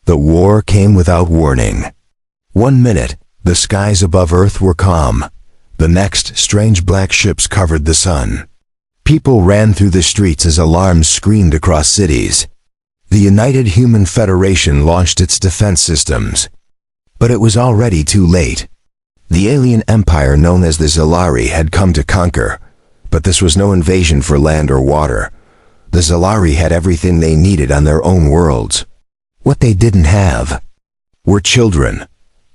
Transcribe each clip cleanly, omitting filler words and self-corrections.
The war came without warning. One minute, the skies above Earth were calm. The next, strange black ships covered the sun. People ran through the streets as alarms screamed across cities. The United Human Federation launched its defense systems. But it was already too late. The alien empire known as the Zalari had come to conquer, but this was no invasion for land or water. The Zalari had everything they needed on their own worlds. What they didn't have were children.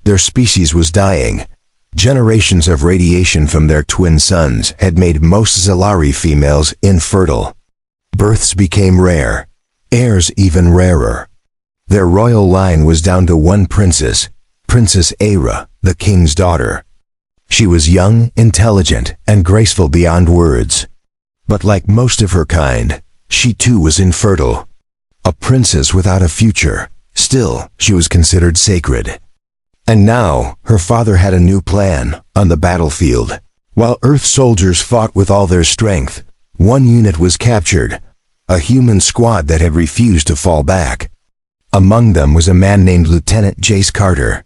Their species was dying. Generations of radiation from their twin suns had made most Zalari females infertile. Births became rare, heirs even rarer. Their royal line was down to one princess, Princess Aira, the king's daughter. She was young, intelligent, and graceful beyond words. But like most of her kind, she too was infertile. A princess without a future. Still, she was considered sacred. And now, her father had a new plan on the battlefield. While Earth soldiers fought with all their strength, one unit was captured, a human squad that had refused to fall back. Among them was a man named Lieutenant Jace Carter.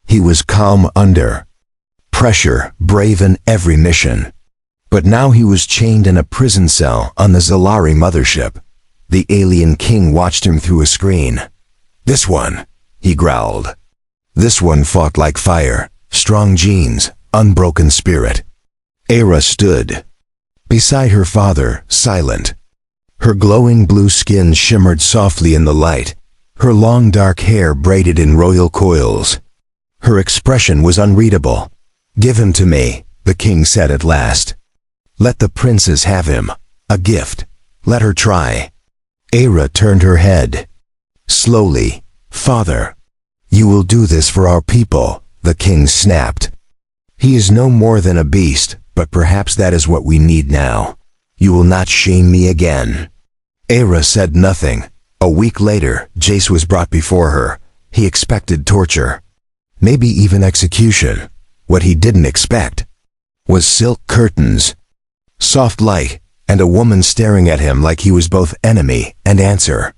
He was calm under pressure, brave in every mission. But now he was chained in a prison cell on the Zalari mothership. The alien king watched him through a screen. "This one," he growled. "This one fought like fire, strong genes, unbroken spirit." Aira stood beside her father, silent. Her glowing blue skin shimmered softly in the light, her long dark hair braided in royal coils. Her expression was unreadable. "Give him to me," the king said at last. "Let the princess have him, a gift. Let her try." Aira turned her head. Slowly, "Father, you will do this for our people," the king snapped. "He is no more than a beast, but perhaps that is what we need now. You will not shame me again." Aira said nothing. A week later, Jace was brought before her. He expected torture, maybe even execution. What he didn't expect was silk curtains, soft light, and a woman staring at him like he was both enemy and answer.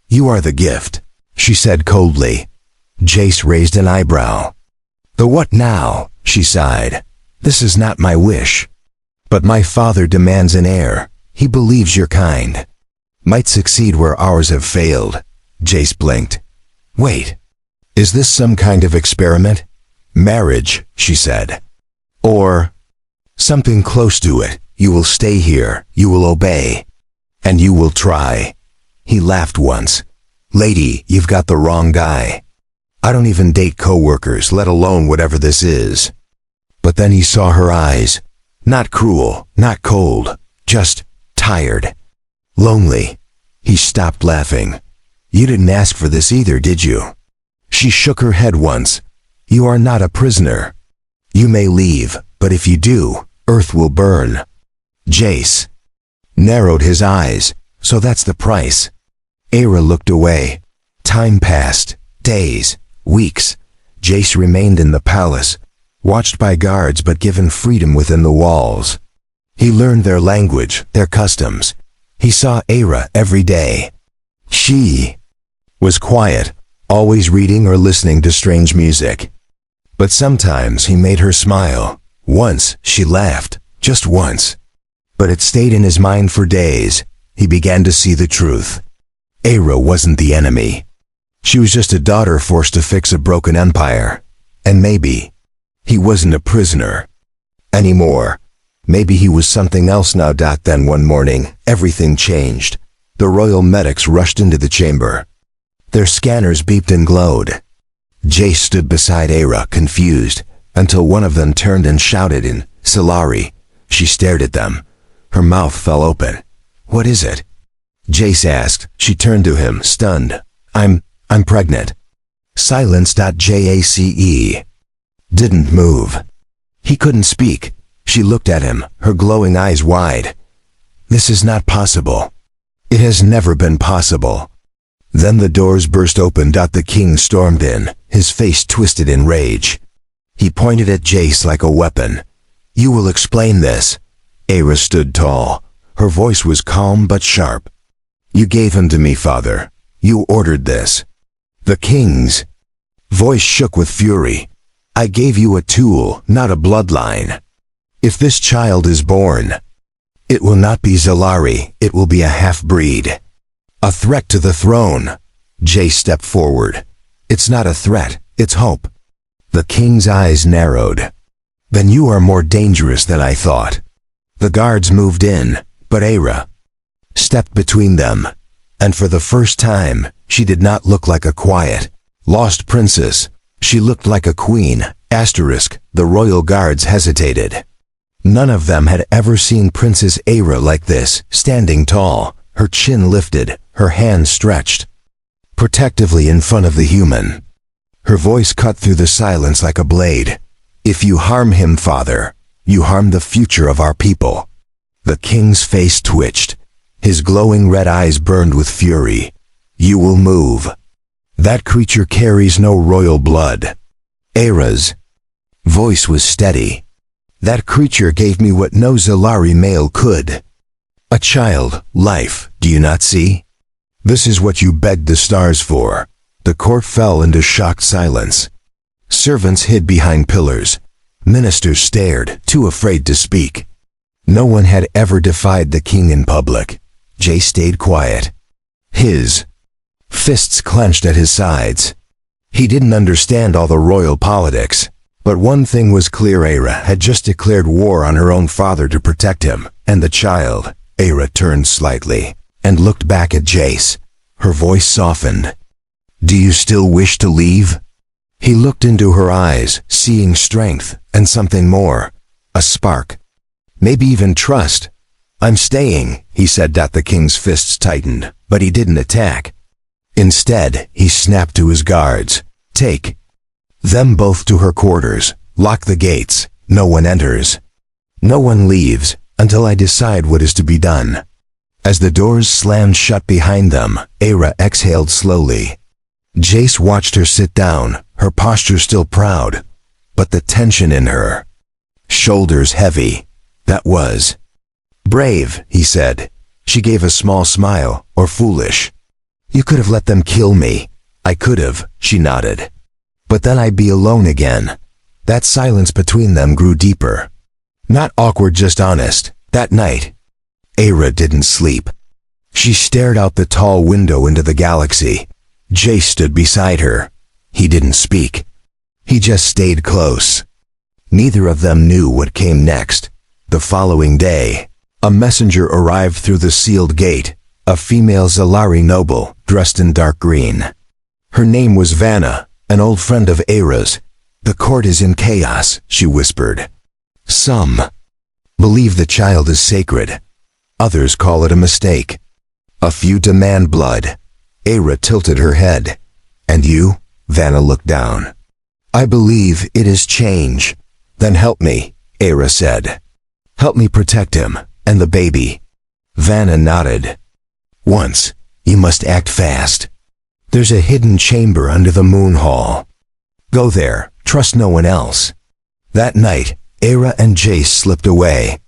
"You are the gift," she said coldly. Jace raised an eyebrow. "The what now?" she sighed. "This is not my wish. But my father demands an heir. He believes your kind might succeed where ours have failed." Jace blinked. "Wait, is this some kind of experiment?" "Marriage," she said. "Or something close to it. You will stay here, you will obey, and you will try." He laughed once. "Lady, you've got the wrong guy. I don't even date coworkers, let alone whatever this is." But then he saw her eyes. Not cruel, not cold, just tired. Lonely. He stopped laughing. "You didn't ask for this either, did you?" She shook her head once. "You are not a prisoner. You may leave, but if you do, Earth will burn." Jace narrowed his eyes. "So that's the price." Aira looked away. Time passed. Days, weeks. Jace remained in the palace, watched by guards but given freedom within the walls. He learned their language, their customs. He saw Aira every day. She was quiet, always reading or listening to strange music. But sometimes he made her smile. Once she laughed, just once. But it stayed in his mind for days. He began to see the truth. Aira wasn't the enemy. She was just a daughter forced to fix a broken empire. And maybe he wasn't a prisoner anymore. Maybe he was something else now. Then one morning, everything changed. The royal medics rushed into the chamber. Their scanners beeped and glowed. Jace stood beside Aira, confused, until one of them turned and shouted in Zalari. She stared at them. Her mouth fell open. "What is it?" Jace asked. She turned to him, stunned. I'm pregnant." Silence. Jace didn't move. He couldn't speak. She looked at him, her glowing eyes wide. "This is not possible. It has never been possible." Then the doors burst open. The king stormed in, his face twisted in rage. He pointed at Jace like a weapon. "You will explain this." Aira stood tall. Her voice was calm but sharp. "You gave him to me, father. You ordered this. The king's voice shook with fury. I gave you a tool, not a bloodline. If this child is born, it will not be Zalari, it will be a half-breed. A threat to the throne. Jay stepped forward. It's not a threat, it's hope. The king's eyes narrowed. Then you are more dangerous than I thought. The guards moved in, but Era stepped between them. And for the first time, she did not look like a quiet, lost princess. She looked like a queen. Asterisk, the royal guards hesitated. None of them had ever seen Princess Era like this, standing tall, her chin lifted, her hands stretched protectively in front of the human. Her voice cut through the silence like a blade. If you harm him, father, you harm the future of our people. The king's face twitched. His glowing red eyes burned with fury. You will move. That creature carries no royal blood. Era's voice was steady. That creature gave me what no Zalari male could. A child, life, do you not see? This is what you begged the stars for. The court fell into shocked silence. Servants hid behind pillars. Ministers stared, too afraid to speak. No one had ever defied the king in public. Jay stayed quiet. His fists clenched at his sides. He didn't understand all the royal politics. But one thing was clear: Era had just declared war on her own father to protect him, and the child. Era turned slightly and looked back at Jace. Her voice softened. Do you still wish to leave? He looked into her eyes, seeing strength and something more. A spark. Maybe even trust. I'm staying, he said. The king's fists tightened, but he didn't attack. Instead, he snapped to his guards. Take them both to her quarters. Lock the gates. No one enters. No one leaves until I decide what is to be done. As the doors slammed shut behind them, Era exhaled slowly. Jace watched her sit down, her posture still proud, but the tension in her shoulders heavy. That was brave, he said. She gave a small smile. Or foolish. You could have let them kill me. I could have, she nodded. But then I'd be alone again. That silence between them grew deeper. Not awkward, just honest. That night, Era didn't sleep. She stared out the tall window into the galaxy. Jay stood beside her. He didn't speak. He just stayed close. Neither of them knew what came next. The following day, a messenger arrived through the sealed gate, a female Zalari noble, dressed in dark green. Her name was Vanna, an old friend of Era's. The court is in chaos, she whispered. Some believe the child is sacred. Others call it a mistake. A few demand blood. Era tilted her head. And you? Vanna looked down. I believe it is change. Then help me, Era said. Help me protect him, and the baby. Vanna nodded. Once, you must act fast. There's a hidden chamber under the moon hall. Go there, trust no one else. That night, Era and Jace slipped away.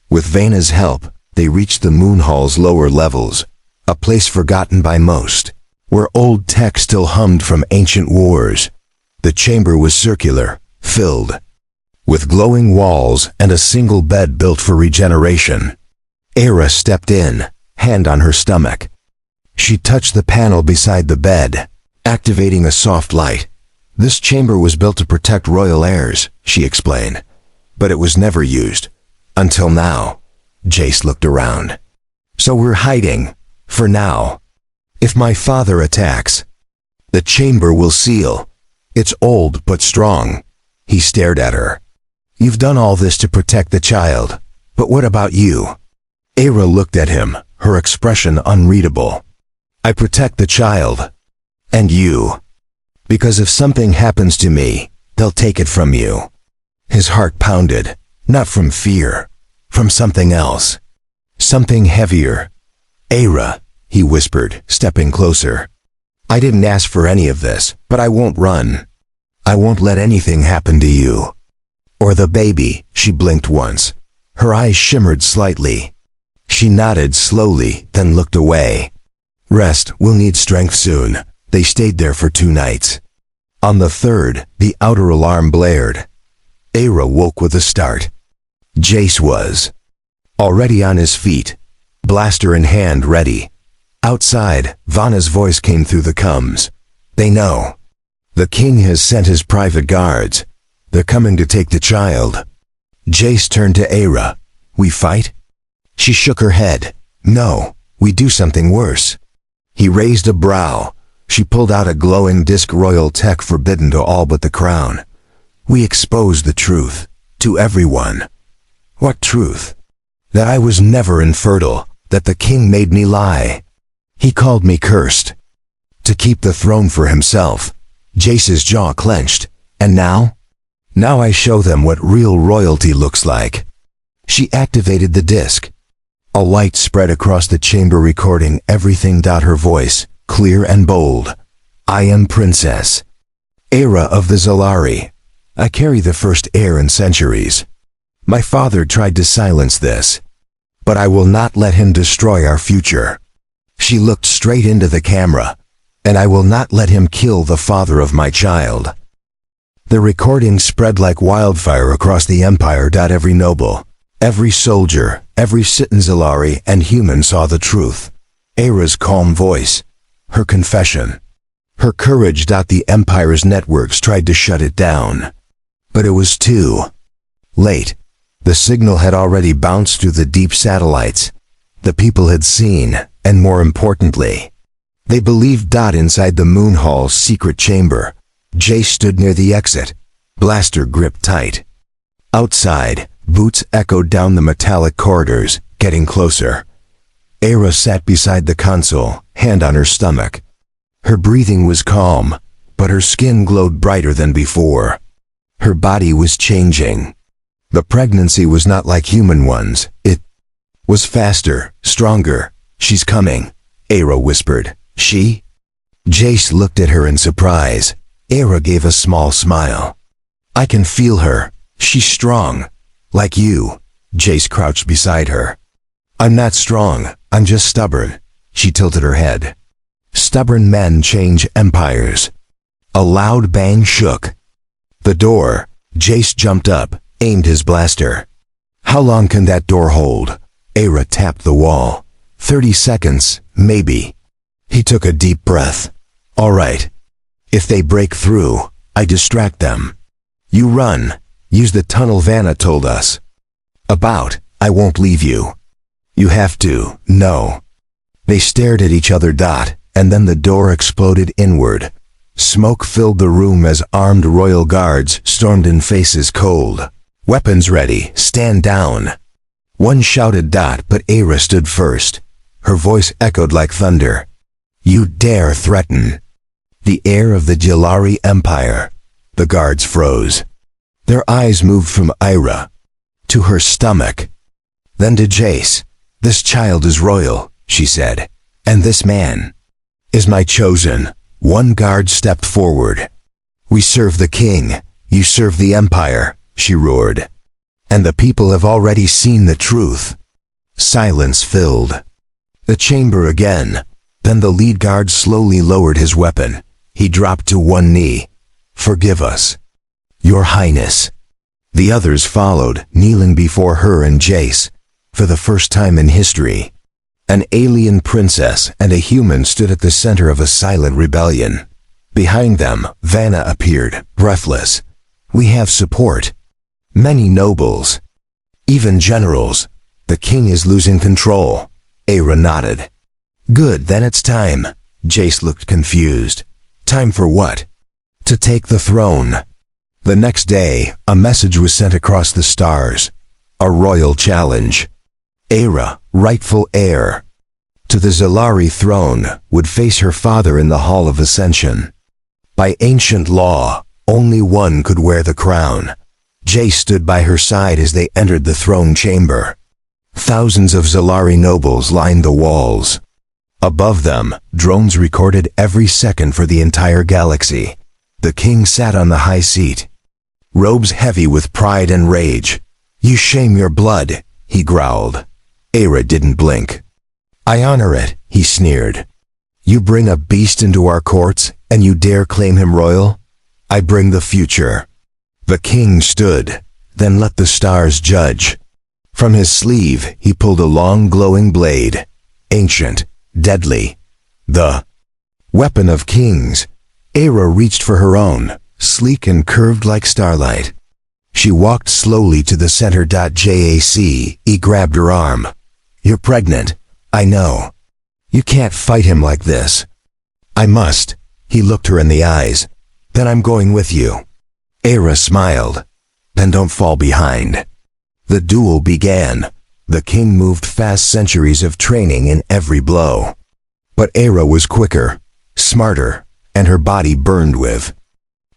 With Vanna's help, they reached the moon hall's lower levels, a place forgotten by most, where old tech still hummed from ancient wars. The chamber was circular, filled with glowing walls and a single bed built for regeneration. Era stepped in, hand on her stomach. She touched the panel beside the bed, activating a soft light. This chamber was built to protect royal heirs, she explained, but it was never used. Until now. Jace looked around. So we're hiding, for now. If my father attacks, the chamber will seal. It's old but strong. He stared at her. You've done all this to protect the child, but what about you? Era looked at him, her expression unreadable. I protect the child. And you. Because if something happens to me, they'll take it from you. His heart pounded, not from fear, from something else. Something heavier. Era, he whispered, stepping closer. I didn't ask for any of this, but I won't run. I won't let anything happen to you. Or the baby. She blinked once. Her eyes shimmered slightly. She nodded slowly, then looked away. Rest, we'll need strength soon. They stayed there for 2 nights. On the third, the outer alarm blared. Aira woke with a start. Jace was already on his feet, blaster in hand ready. Outside, Vanna's voice came through the comms. They know. The king has sent his private guards. They're coming to take the child. Jace turned to Aira. We fight? She shook her head. No, we do something worse. He raised a brow. She pulled out a glowing disc royal tech forbidden to all but the crown. We expose the truth. To everyone. What truth? That I was never infertile. That the king made me lie. He called me cursed. To keep the throne for himself. Jace's jaw clenched. And now? Now I show them what real royalty looks like. She activated the disc. A light spread across the chamber recording everything. Her voice, clear and bold. I am Princess Aira of the Zalari. I carry the first heir in centuries. My father tried to silence this. But I will not let him destroy our future. She looked straight into the camera. And I will not let him kill the father of my child. The recording spread like wildfire across the empire. Every noble, every soldier, every Citizen Zalari and human saw the truth. Aira's calm voice. Her confession. Her courage. The empire's networks tried to shut it down. But it was too late. The signal had already bounced through the deep satellites. The people had seen, and more importantly, they believed. Inside the Moon Hall's secret chamber, Jace stood near the exit, blaster gripped tight. Outside, boots echoed down the metallic corridors, getting closer. Aira sat beside the console, hand on her stomach. Her breathing was calm, but her skin glowed brighter than before. Her body was changing. The pregnancy was not like human ones. It was faster, stronger. She's coming, Aira whispered. She? Jace looked at her in surprise. Aira gave a small smile. I can feel her. She's strong. Like you. Jace crouched beside her. I'm not strong. I'm just stubborn. She tilted her head. Stubborn men change empires. A loud bang shook the door. Jace jumped up, aimed his blaster. How long can that door hold? Aira tapped the wall. 30 seconds, maybe. He took a deep breath. All right. If they break through, I distract them. You run. Use the tunnel Vanna told us about. I won't leave you. You have to, no. They stared at each other. And then the door exploded inward. Smoke filled the room as armed royal guards stormed in, faces cold. Weapons ready, stand down. One shouted. But Aira stood first. Her voice echoed like thunder. You dare threaten the heir of the Zalari Empire. The guards froze. Their eyes moved from Aira to her stomach, then to Jace. This child is royal, she said, and this man is my chosen. One guard stepped forward. We serve the king, you serve the empire, she roared. And the people have already seen the truth. Silence filled the chamber again. Then the lead guard slowly lowered his weapon. He dropped to one knee. Forgive us, Your Highness. The others followed, kneeling before her and Jace. For the first time in history, an alien princess and a human stood at the center of a silent rebellion. Behind them, Vanna appeared, breathless. We have support. Many nobles. Even generals. The king is losing control. Aira nodded. Good, then it's time. Jace looked confused. Time for what? To take the throne. The next day, a message was sent across the stars. A royal challenge. Aira, rightful heir to the Zalari throne, would face her father in the Hall of Ascension. By ancient law, only one could wear the crown. Jace stood by her side as they entered the throne chamber. Thousands of Zalari nobles lined the walls. Above them, drones recorded every second for the entire galaxy. The king sat on the high seat, robes heavy with pride and rage. You shame your blood, he growled. Aira didn't blink. I honor it, he sneered. You bring a beast into our courts, and you dare claim him royal? I bring the future." The king stood, then let the stars judge. From his sleeve he pulled a long glowing blade, ancient, deadly. The weapon of kings. Era reached for her own, sleek and curved like starlight. She walked slowly to the center. Jace grabbed her arm. "You're pregnant. I know. You can't fight him like this." "I must." He looked her in the eyes. "Then I'm going with you." Era smiled. "Then don't fall behind." The duel began. The king moved fast, centuries of training in every blow. But Era was quicker, smarter, and her body burned with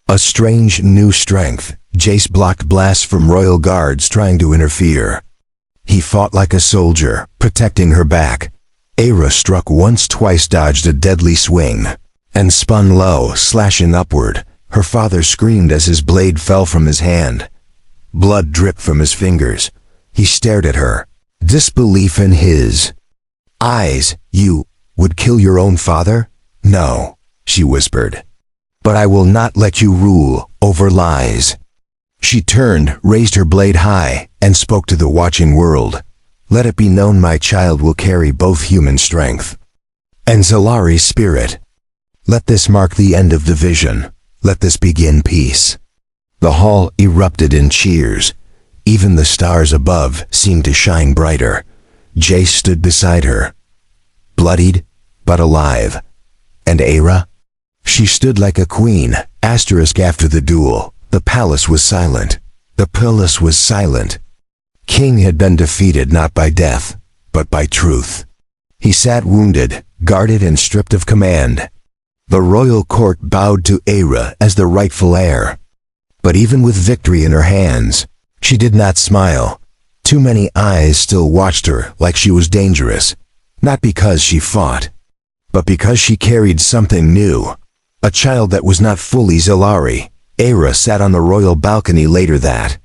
a strange new strength. Jace blocked blasts from royal guards trying to interfere. He fought like a soldier, protecting her back. Era struck once, twice, dodged a deadly swing, and spun low, slashing upward. Her father screamed as his blade fell from his hand. Blood dripped from his fingers. He stared at her, disbelief in his eyes. "You would kill your own father?" "No," she whispered. "But I will not let you rule over lies." She turned, raised her blade high, and spoke to the watching world. "Let it be known my child will carry both human strength and Zalari's spirit. Let this mark the end of division. Let this begin peace." The hall erupted in cheers. Even the stars above seemed to shine brighter. Jace stood beside her, bloodied but alive. And Era? She stood like a queen. After the duel, the palace was silent. The palace was silent. King had been defeated not by death, but by truth. He sat wounded, guarded and stripped of command. The royal court bowed to Era as the rightful heir. But even with victory in her hands, she did not smile. Too many eyes still watched her like she was dangerous, not because she fought, but because she carried something new, a child that was not fully Zalari. Era sat on the royal balcony later that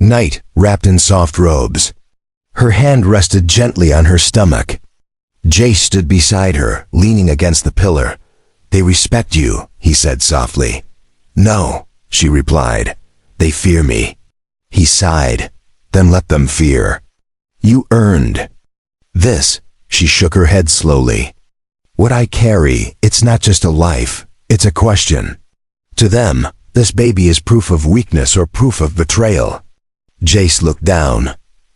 night, wrapped in soft robes. Her hand rested gently on her stomach. Jace stood beside her, leaning against the pillar. "They respect you," he said softly. "No," she replied. "They fear me." He sighed. "Then let them fear. You earned this." She shook her head slowly. "What I carry, it's not just a life, it's a question. To them, this baby is proof of weakness or proof of betrayal." Jace looked down.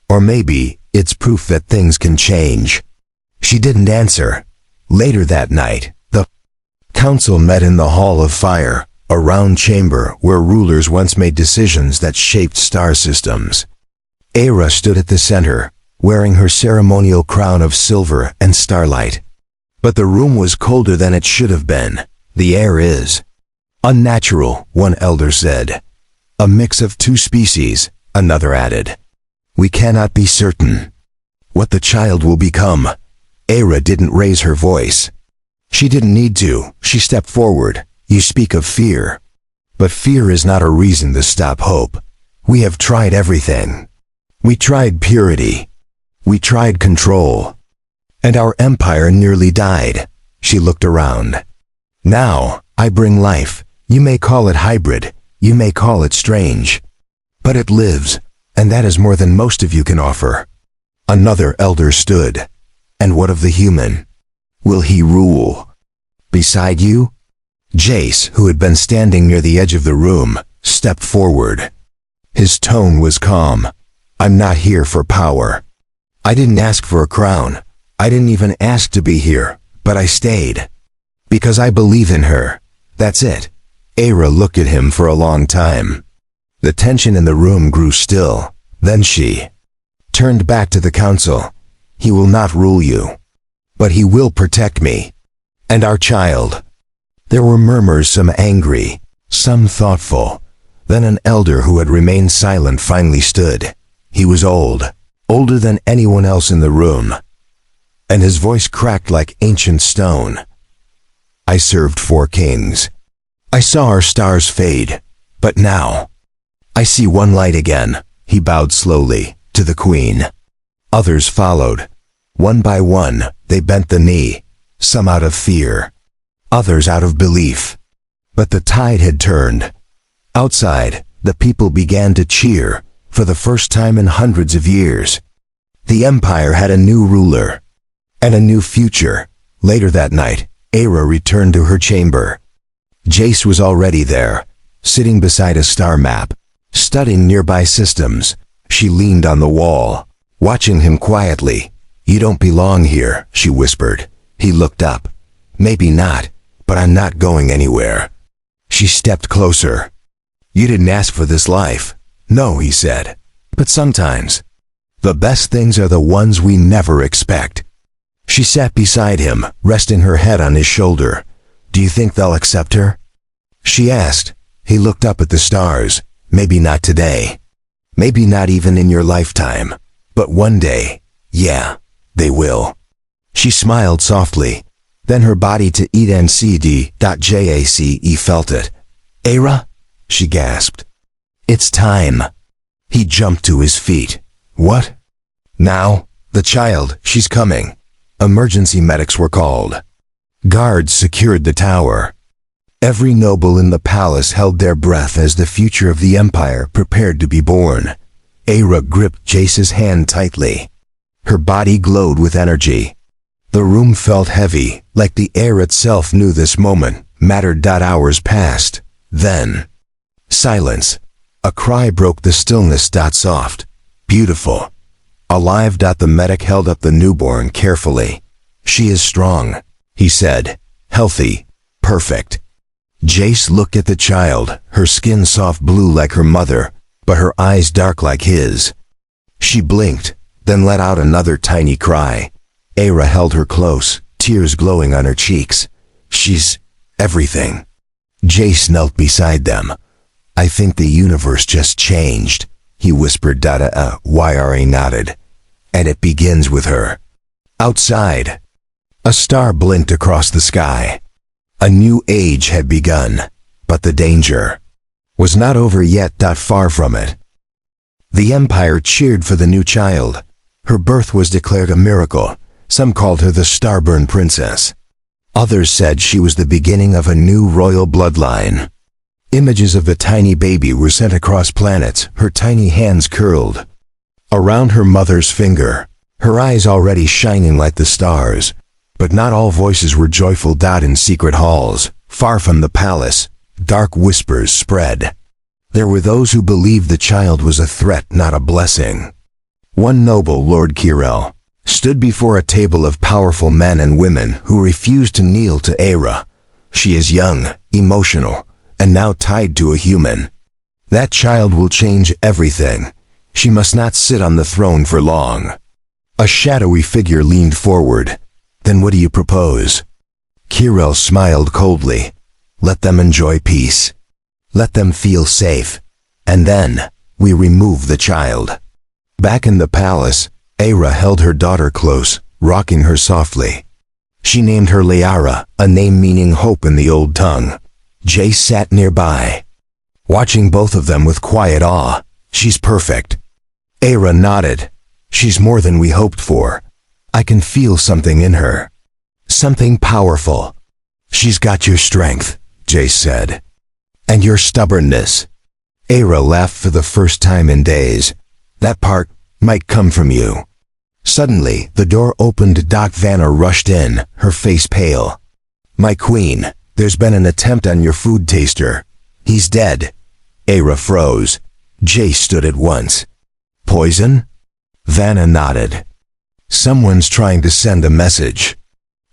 "Or maybe it's proof that things can change." She didn't answer. Later that night, the council met in the Hall of Fire, a round chamber where rulers once made decisions that shaped star systems. Era stood at the center, wearing her ceremonial crown of silver and starlight. But the room was colder than it should have been. "The air is unnatural," one elder said. "A mix of two species," another added. "We cannot be certain what the child will become." Era didn't raise her voice. She didn't need to. She stepped forward. "You speak of fear. But fear is not a reason to stop hope. We have tried everything. We tried purity. We tried control. And our empire nearly died." She looked around. "Now, I bring life. You may call it hybrid. You may call it strange. But it lives, and that is more than most of you can offer." Another elder stood. "And what of the human? Will he rule beside you?" Jace, who had been standing near the edge of the room, stepped forward. His tone was calm. "I'm not here for power. I didn't ask for a crown. I didn't even ask to be here, but I stayed. Because I believe in her. That's it." Era looked at him for a long time. The tension in the room grew still. Then she turned back to the council. "He will not rule you. But he will protect me. And our child." There were murmurs, some angry, some thoughtful. Then an elder who had remained silent finally stood. He was old, older than anyone else in the room, and his voice cracked like ancient stone. "I served 4 kings. I saw our stars fade, but now I see one light again." He bowed slowly to the queen. Others followed. One by one, they bent the knee. some out of fear, others out of belief. But the tide had turned. Outside, the people began to cheer, for the first time in hundreds of years. The empire had a new ruler, and a new future. Later that night, Aira returned to her chamber. Jace was already there, sitting beside a star map, studying nearby systems. She leaned on the wall, watching him quietly. "You don't belong here," she whispered. He looked up. "Maybe not, but I'm not going anywhere." She stepped closer. "You didn't ask for this life." "No," he said. "But sometimes, the best things are the ones we never expect." She sat beside him, resting her head on his shoulder. "Do you think they'll accept her?" she asked. He looked up at the stars. "Maybe not today. Maybe not even in your lifetime. But one day, yeah, they will." She smiled softly. Then her body to ENCD.JACE felt it. "Aira?" she gasped. "It's time." He jumped to his feet. "What?" "Now, the child, she's coming." Emergency medics were called. Guards secured the tower. Every noble in the palace held their breath as the future of the empire prepared to be born. Aira gripped Jace's hand tightly. Her body glowed with energy. The room felt heavy, like the air itself knew this moment mattered. Hours passed. Then, silence. A cry broke the stillness. Soft. Beautiful. Alive. The medic held up the newborn carefully. "She is strong," he said. "Healthy. Perfect." Jace looked at the child, her skin soft blue like her mother, but her eyes dark like his. She blinked, then let out another tiny cry. Aira held her close, tears glowing on her cheeks. "She's everything." Jace knelt beside them. "I think the universe just changed," he whispered. Yra nodded. "And it begins with her." Outside, a star blinked across the sky. A new age had begun, but the danger was not over yet. Far from it. The empire cheered for the new child. Her birth was declared a miracle. Some called her the Starburn Princess. Others said she was the beginning of a new royal bloodline. Images of the tiny baby were sent across planets, her tiny hands curled around her mother's finger, her eyes already shining like the stars. But not all voices were joyful. In secret halls, far from the palace, dark whispers spread. There were those who believed the child was a threat, not a blessing. One noble, Lord Kirel, stood before a table of powerful men and women who refused to kneel to Aira. "She is young, emotional, and now tied to a human. That child will change everything. She must not sit on the throne for long." A shadowy figure leaned forward. "Then what do you propose?" Kirel smiled coldly. "Let them enjoy peace. Let them feel safe. And then, we remove the child." Back in the palace, Aira held her daughter close, rocking her softly. She named her Liara, a name meaning hope in the old tongue. Jace sat nearby, watching both of them with quiet awe. "She's perfect." Aira nodded. "She's more than we hoped for. I can feel something in her. Something powerful." "She's got your strength," Jace said. "And your stubbornness." Aira laughed for the first time in days. "That part might come from you." Suddenly, the door opened. Vanna rushed in, her face pale. "My queen, there's been an attempt on your food taster. He's dead." Aira froze. Jace stood at once. "Poison?" Vanna nodded. "Someone's trying to send a message."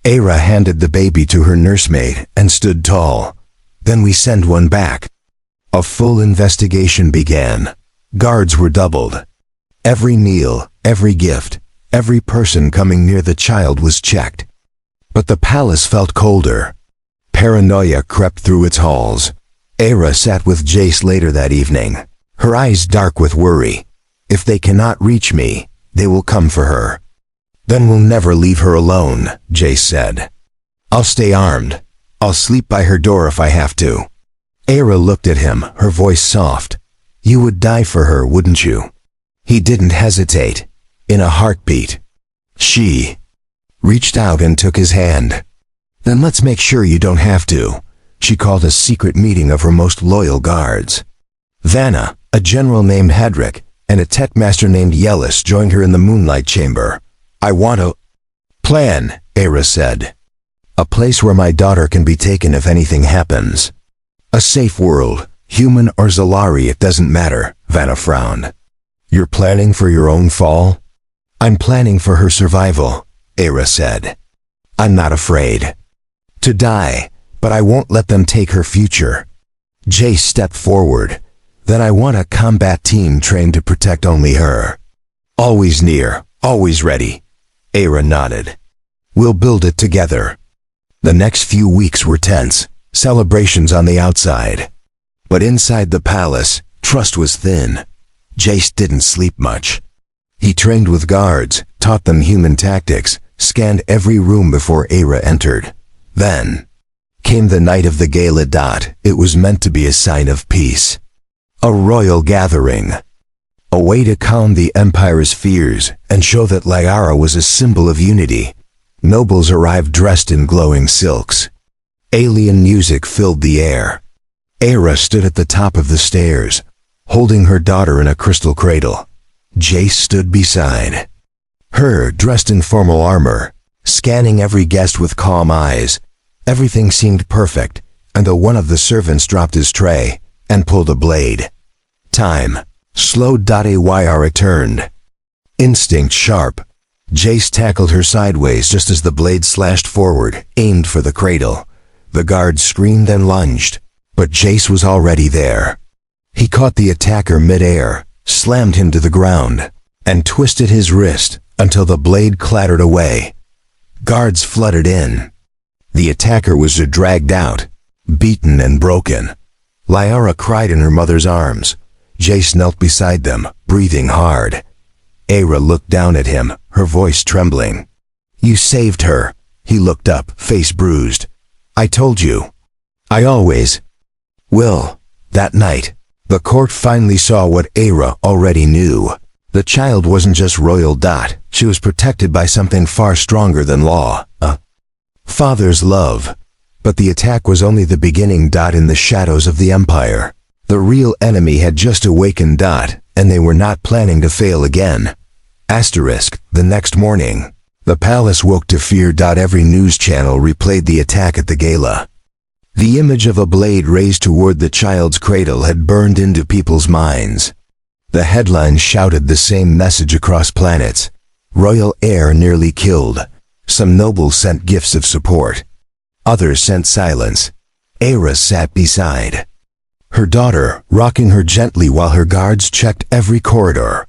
Aira handed the baby to her nursemaid and stood tall. "Then we send one back." A full investigation began. Guards were doubled. Every meal, every gift, every person coming near the child was checked. But the palace felt colder. Paranoia crept through its halls. Aira sat with Jace later that evening, her eyes dark with worry. "If they cannot reach me, they will come for her." "Then we'll never leave her alone," Jace said. "I'll stay armed. I'll sleep by her door if I have to." Aira looked at him, her voice soft. "You would die for her, wouldn't you?" He didn't hesitate. In a heartbeat, she reached out and took his hand. Then let's make sure you don't have to. She called a secret meeting of her most loyal guards. Vanna, a general named Hedrick, and a tech master named Yellis joined her in the moonlight chamber. I want a plan, Era said. A place where my daughter can be taken if anything happens. A safe world, human or Zalari, it doesn't matter, Vanna frowned. You're planning for your own fall? I'm planning for her survival, Era said. I'm not afraid to die, but I won't let them take her future. Jace stepped forward. Then I want a combat team trained to protect only her. Always near, always ready. Era nodded. We'll build it together. The next few weeks were tense, celebrations on the outside. But inside the palace, trust was thin. Jace didn't sleep much. He trained with guards, taught them human tactics, scanned every room before Era entered. Then came the night of the gala. It was meant to be a sign of peace. A royal gathering. A way to calm the Empire's fears and show that Lyara was a symbol of unity. Nobles arrived dressed in glowing silks. Alien music filled the air. Era stood at the top of the stairs, holding her daughter in a crystal cradle. Jace stood beside her, dressed in formal armor, scanning every guest with calm eyes. Everything seemed perfect, until one of the servants dropped his tray and pulled a blade. Time slowed. Ayara returned. Instinct sharp. Jace tackled her sideways just as the blade slashed forward, aimed for the cradle. The guard screamed and lunged, but Jace was already there. He caught the attacker mid-air, slammed him to the ground, and twisted his wrist until the blade clattered away. Guards flooded in. The attacker was dragged out, beaten and broken. Lyara cried in her mother's arms. Jace knelt beside them, breathing hard. Era looked down at him, her voice trembling. You saved her. He looked up, face bruised. I told you. I always will. That night, the court finally saw what Era already knew. The child wasn't just royal. She was protected by something far stronger than law. A father's love. But the attack was only the beginning. In the shadows of the Empire, the real enemy had just awakened. And they were not planning to fail again. The next morning, the palace woke to fear. Every news channel replayed the attack at the gala. The image of a blade raised toward the child's cradle had burned into people's minds. The headlines shouted the same message across planets. Royal heir nearly killed. Some nobles sent gifts of support. Others sent silence. Era sat beside her daughter, rocking her gently while her guards checked every corridor.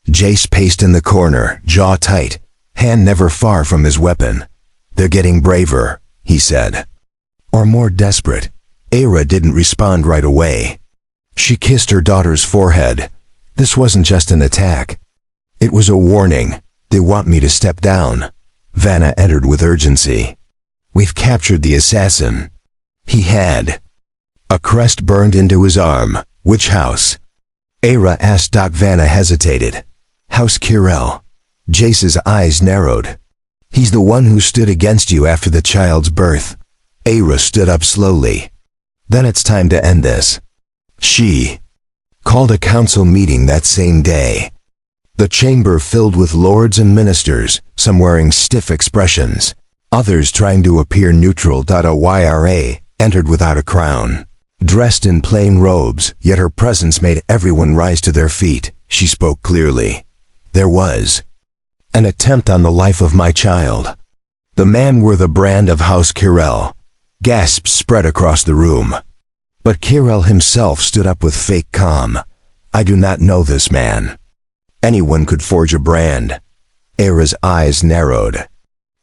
Jace paced in the corner, jaw tight, hand never far from his weapon. They're getting braver, he said. Or more desperate. Era didn't respond right away. She kissed her daughter's forehead. This wasn't just an attack. It was a warning. They want me to step down. Vanna entered with urgency. We've captured the assassin. He had. A crest burned into his arm. Which house? Era asked. Vanna hesitated. House Kirel. Jace's eyes narrowed. He's the one who stood against you after the child's birth. Era stood up slowly. Then it's time to end this. She called a council meeting that same day. The chamber filled with lords and ministers, some wearing stiff expressions, others trying to appear neutral. Ayara entered without a crown, dressed in plain robes, yet her presence made everyone rise to their feet. She spoke clearly. There was an attempt on the life of my child. The man wore the brand of House Kirel. Gasps spread across the room. But Kirel himself stood up with fake calm. I do not know this man. Anyone could forge a brand. Era's eyes narrowed.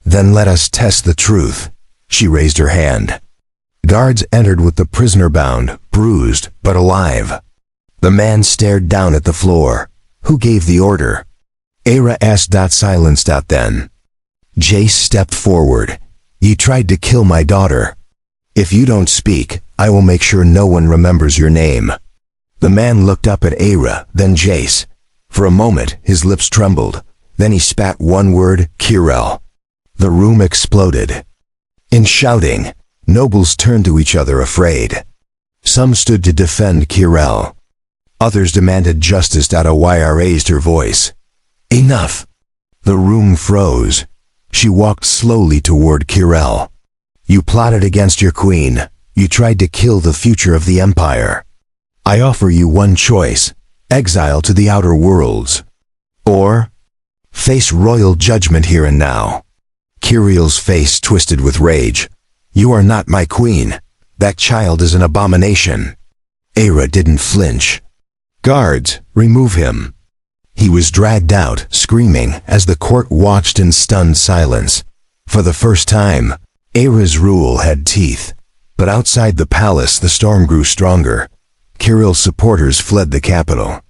Then let us test the truth. She raised her hand. Guards entered with the prisoner bound, bruised, but alive. The man stared down at the floor. Who gave the order? Era asked. Silenced. Then Jace stepped forward. You tried to kill my daughter. If you don't speak, I will make sure no one remembers your name. The man looked up at Era, then Jace. For a moment, his lips trembled. Then he spat one word, Kirel. The room exploded. In shouting, nobles turned to each other afraid. Some stood to defend Kirel. Others demanded justice. HFY raised her voice. Enough! The room froze. She walked slowly toward Kirel. You plotted against your queen. You tried to kill the future of the empire. I offer you one choice: exile to the outer worlds. Or face royal judgment here and now. Kirel's face twisted with rage. You are not my queen. That child is an abomination. Era didn't flinch. Guards, remove him. He was dragged out, screaming, as the court watched in stunned silence. For the first time, Era's rule had teeth. But outside the palace the storm grew stronger. Kirel's supporters fled the capital.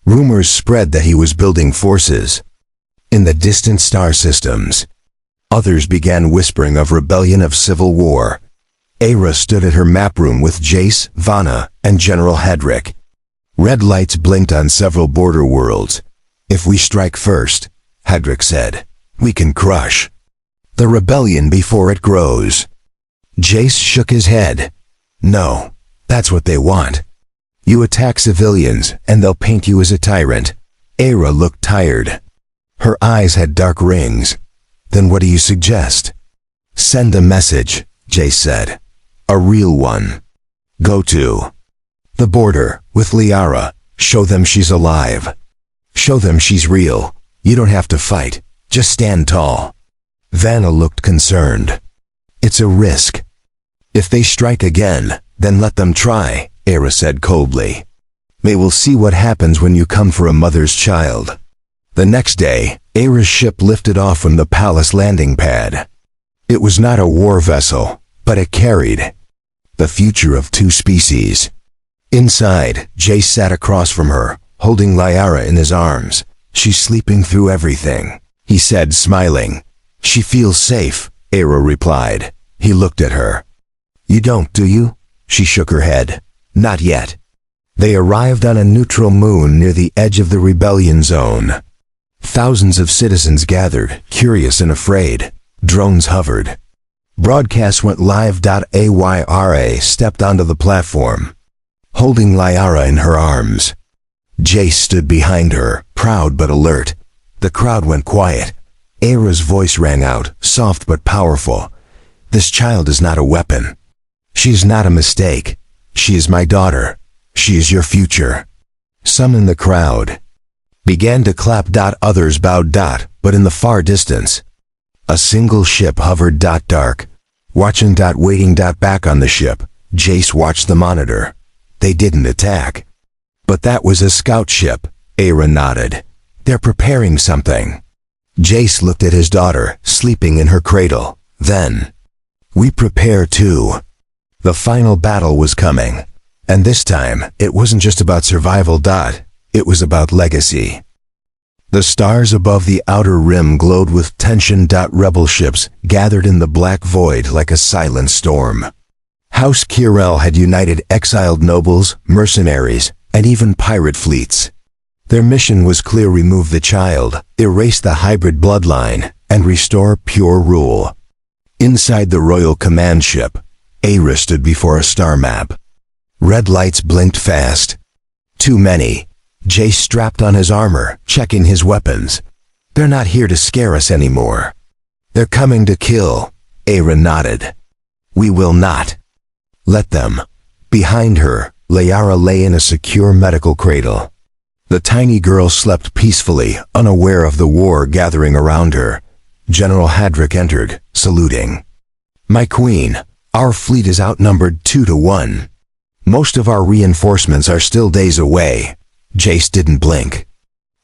Rumors spread that he was building forces in the distant star systems. Others began whispering of rebellion, of civil war. Era stood at her map room with Jace, Vanna, and General Hedrick. Red lights blinked on several border worlds. If we strike first, Hedrick said, we can crush the rebellion before it grows. Jace shook his head. No, that's what they want. You attack civilians, and they'll paint you as a tyrant. Era looked tired. Her eyes had dark rings. Then what do you suggest? Send a message, Jace said. A real one. Go to the border with Liara. Show them she's alive. Show them she's real. You don't have to fight. Just stand tall. Vanna looked concerned. It's a risk. If they strike again, then let them try, Era said coldly. They will see what happens when you come for a mother's child. The next day, Era's ship lifted off from the palace landing pad. It was not a war vessel, but it carried the future of two species. Inside, Jace sat across from her, holding Liara in his arms. She's sleeping through everything, he said, smiling. She feels safe, Era replied. He looked at her. You don't, do you? She shook her head. Not yet. They arrived on a neutral moon near the edge of the rebellion zone. Thousands of citizens gathered, curious and afraid. Drones hovered. Broadcasts went live. Ayra stepped onto the platform, holding Liara in her arms. Jace stood behind her, proud but alert. The crowd went quiet. Era's voice rang out, soft but powerful. This child is not a weapon. She is not a mistake. She is my daughter. She is your future. Some in the crowd began to clap. Others bowed. But in the far distance, a single ship hovered. Dark. Watching. Waiting. Back on the ship, Jace watched the monitor. They didn't attack. But that was a scout ship, Era nodded. They're preparing something. Jace looked at his daughter, sleeping in her cradle. Then, we prepare too. The final battle was coming. And this time, it wasn't just about survival. It was about legacy. The stars above the outer rim glowed with tension. Rebel ships gathered in the black void like a silent storm. House Kirel had united exiled nobles, mercenaries, and even pirate fleets. Their mission was clear: remove the child, erase the hybrid bloodline, and restore pure rule. Inside the royal command ship, Era stood before a star map. Red lights blinked fast. Too many. Jace strapped on his armor, checking his weapons. They're not here to scare us anymore. They're coming to kill. Era nodded. We will not let them. Behind her, Liara lay in a secure medical cradle. The tiny girl slept peacefully, unaware of the war gathering around her. General Hedrick entered, saluting. My queen, our fleet is outnumbered 2-1. Most of our reinforcements are still days away. Jace didn't blink.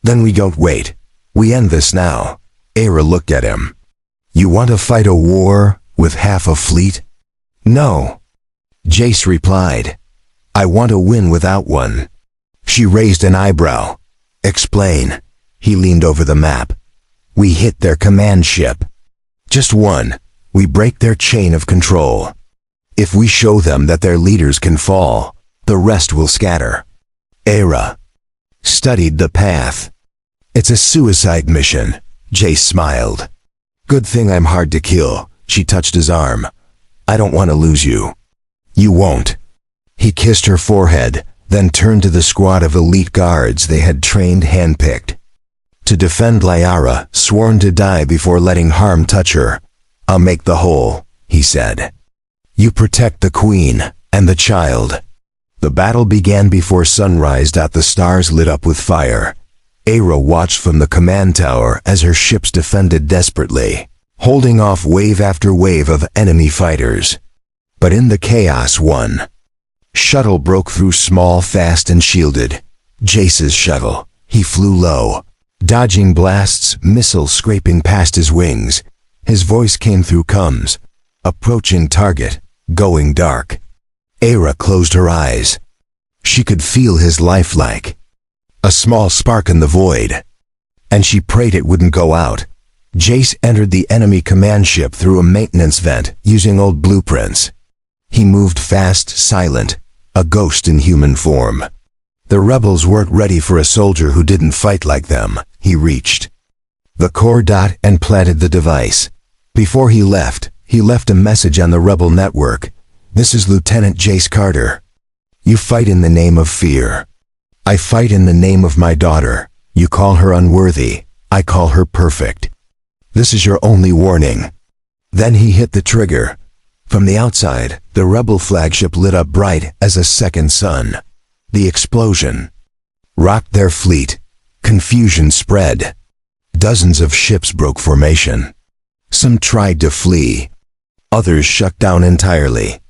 Then we don't wait. We end this now. Era looked at him. You want to fight a war with half a fleet? No. Jace replied. I want to win without one. She raised an eyebrow. Explain. He leaned over the map. We hit their command ship. Just one. We break their chain of control. If we show them that their leaders can fall, the rest will scatter. Era studied the path. It's a suicide mission. Jace smiled. Good thing I'm hard to kill. She touched his arm. I don't want to lose you. You won't. He kissed her forehead, then turned to the squad of elite guards they had trained handpicked to defend Liara, sworn to die before letting harm touch her. I'll make the hole, he said. You protect the queen and the child. The battle began before sunrise. The stars lit up with fire. Aira watched from the command tower as her ships defended desperately, holding off wave after wave of enemy fighters. But in the chaos, one shuttle broke through, small, fast, and shielded. Jace's shuttle. He flew low, dodging blasts, missiles scraping past his wings. His voice came through comms. Approaching target, going dark. Aira closed her eyes. She could feel his lifelike, a small spark in the void, and she prayed it wouldn't go out. Jace entered the enemy command ship through a maintenance vent using old blueprints. He moved fast, silent, a ghost in human form. The rebels weren't ready for a soldier who didn't fight like them. He reached the core dot and planted the device. Before he left a message on the rebel network. This is Lieutenant Jace Carter. You fight in the name of fear. I fight in the name of my daughter. You call her unworthy. I call her perfect. This is your only warning. Then he hit the trigger. From the outside, the rebel flagship lit up bright as a second sun. The explosion rocked their fleet. Confusion spread. Dozens of ships broke formation. Some tried to flee. Others shut down entirely.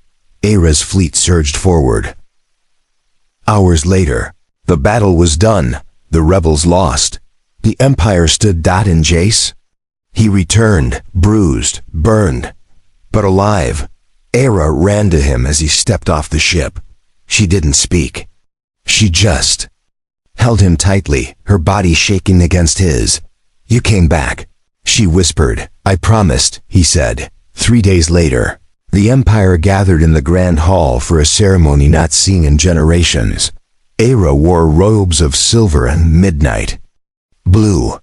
Aira's fleet surged forward. Hours later, the battle was done. The rebels lost. The Empire stood. In Jace, he returned, bruised, burned, but alive. Aira ran to him as he stepped off the ship. She didn't speak. She just held him tightly, her body shaking against his. You came back, she whispered. I promised, he said. 3 days later, the Empire gathered in the Grand Hall for a ceremony not seen in generations. Aira wore robes of silver and midnight blue.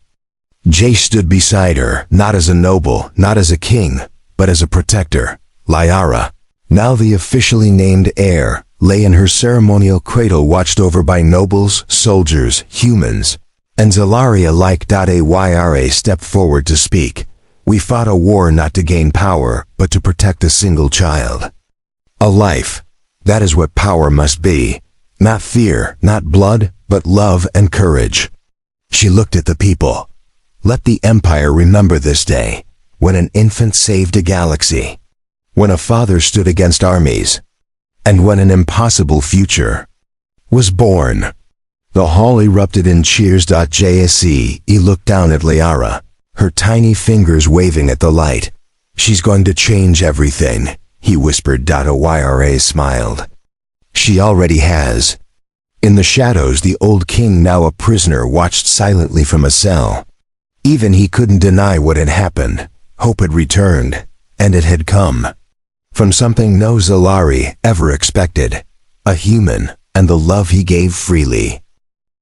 Jace stood beside her, not as a noble, not as a king, but as a protector. Liara, now the officially named heir, lay in her ceremonial cradle, watched over by nobles, soldiers, humans, and Zelaria like. Ayra stepped forward to speak. We fought a war not to gain power, but to protect a single child. A life. That is what power must be. Not fear, not blood, but love and courage. She looked at the people. Let the Empire remember this day, when an infant saved a galaxy, when a father stood against armies, and when an impossible future was born. The hall erupted in cheers. Jse looked down at Liara, her tiny fingers waving at the light. She's going to change everything, he whispered. Ayra smiled. She already has. In the shadows, the old king, now a prisoner, watched silently from a cell. Even he couldn't deny what had happened. Hope had returned, and it had come from something no Zelari ever expected. A human, and the love he gave freely.